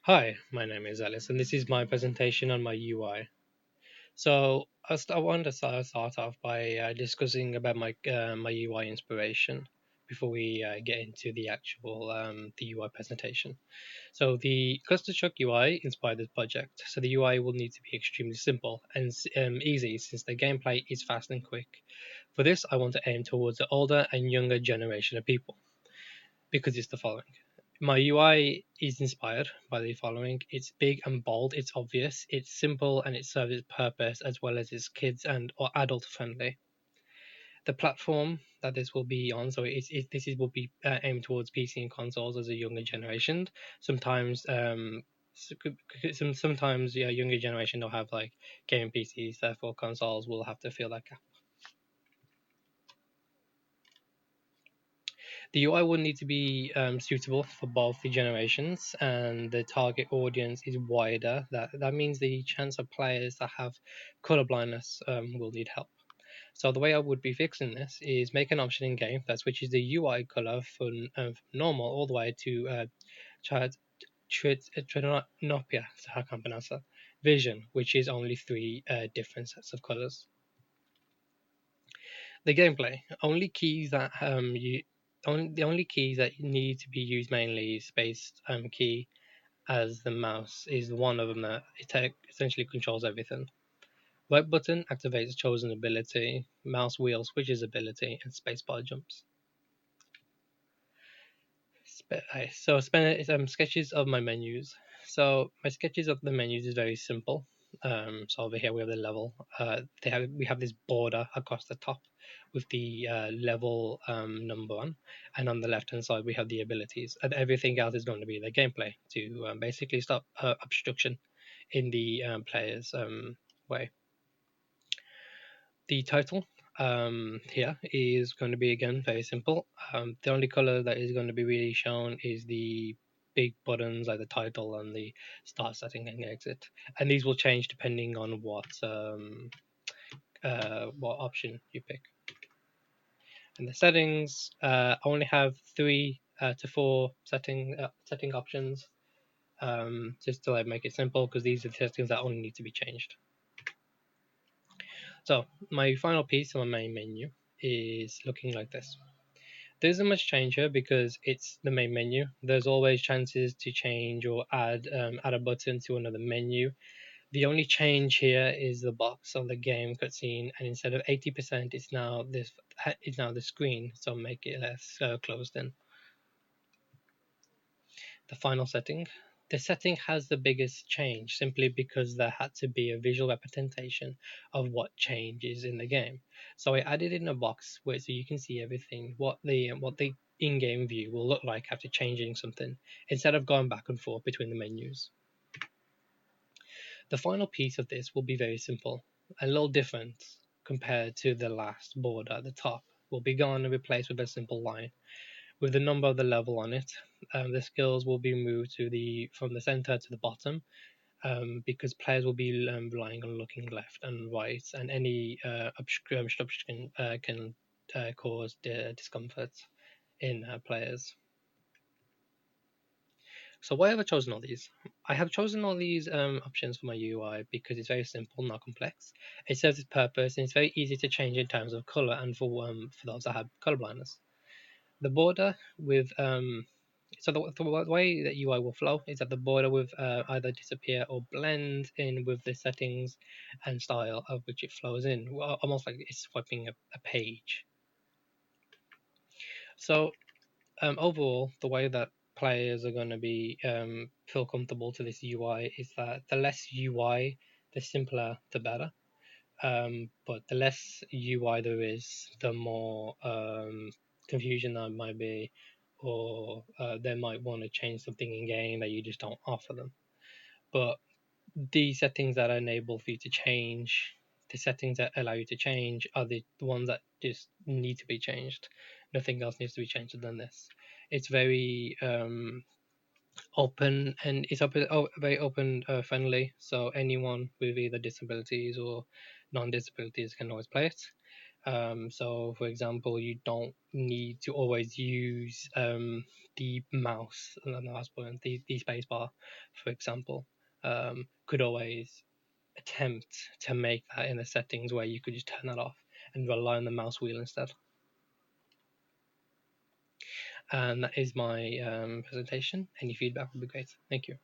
Hi, my name is Alice, and this is my presentation on my UI. So I want to start off by discussing about my UI inspiration before we get into the actual the UI presentation. So the cluster truck UI inspired this project. So the UI will need to be extremely simple and easy since the gameplay is fast and quick. For this, I want to aim towards the older and younger generation of people because it's the following. My UI is inspired by the following. It's big and bold, it's obvious, it's simple, and it serves its purpose as well as it's kids and or adult friendly. The platform that this will be on, so this will be aimed towards PC and consoles as a younger generation. Sometimes, sometimes yeah, younger generation don't have like gaming PCs, therefore consoles will have to fill that gap. The UI will need to be suitable for both the generations, and the target audience is wider. That means the chance of players that have color blindness will need help. So the way I would be fixing this is make an option in game that switches the UI color from normal all the way to Trinopia, so I can't pronounce that, Vision, which is only three different sets of colors. The gameplay only keys that you the only keys that need to be used mainly is space key, as the mouse is one of them that essentially controls everything. Right button activates chosen ability, mouse wheel switches ability, and spacebar jumps. So sketches of my menus. So my sketches of the menus is very simple. So over here we have the level. We have this border across the top with the level number one, and on the left hand side we have the abilities, and everything else is going to be the gameplay to basically stop obstruction in the player's way. The title here is going to be again very simple. The only color that is going to be really shown is the big buttons like the title and the start setting and exit, and these will change depending on what option you pick. And the settings only have three to four setting options, just to like make it simple because these are the settings that only need to be changed. So my final piece on my main menu is looking like this. There isn't much change here because it's the main menu. There's always chances to change or add a button to another menu. The only change here is the box on the game cutscene, and instead of 80%, it's now the screen, so make it less closed in. The final setting. The setting has the biggest change simply because there had to be a visual representation of what changes in the game. So I added in a box where so you can see everything, what the in-game view will look like after changing something, instead of going back and forth between the menus. The final piece of this will be very simple, a little different compared to the last border at the top. Will be gone and replaced with a simple line with the number of the level on it. The skills will be moved from the center to the bottom, because players will be relying on looking left and right, and any obstruction can cause discomfort in players. So why have I chosen all these? I have chosen all these options for my UI because it's very simple, not complex. It serves its purpose, and it's very easy to change in terms of color and for those that have color blindness. The border with so the way that UI will flow is that the border will either disappear or blend in with the settings and style of which it flows in, almost like it's swiping a page. So overall, the way that players are going to be feel comfortable to this UI is that the less UI, the simpler, the better. But the less UI there is, the more confusion there might be, or they might want to change something in game that you just don't offer them. But the settings that enable for you to change, the settings that allow you to change, are the ones that just need to be changed. Nothing else needs to be changed than this. It's very open, and it's very open friendly, so anyone with either disabilities or non-disabilities can always play it. So, for example, you don't need to always use the mouse, and the mouse button, the spacebar, for example. Could always attempt to make that in the settings where you could just turn that off and rely on the mouse wheel instead. And that is my presentation. Any feedback would be great. Thank you.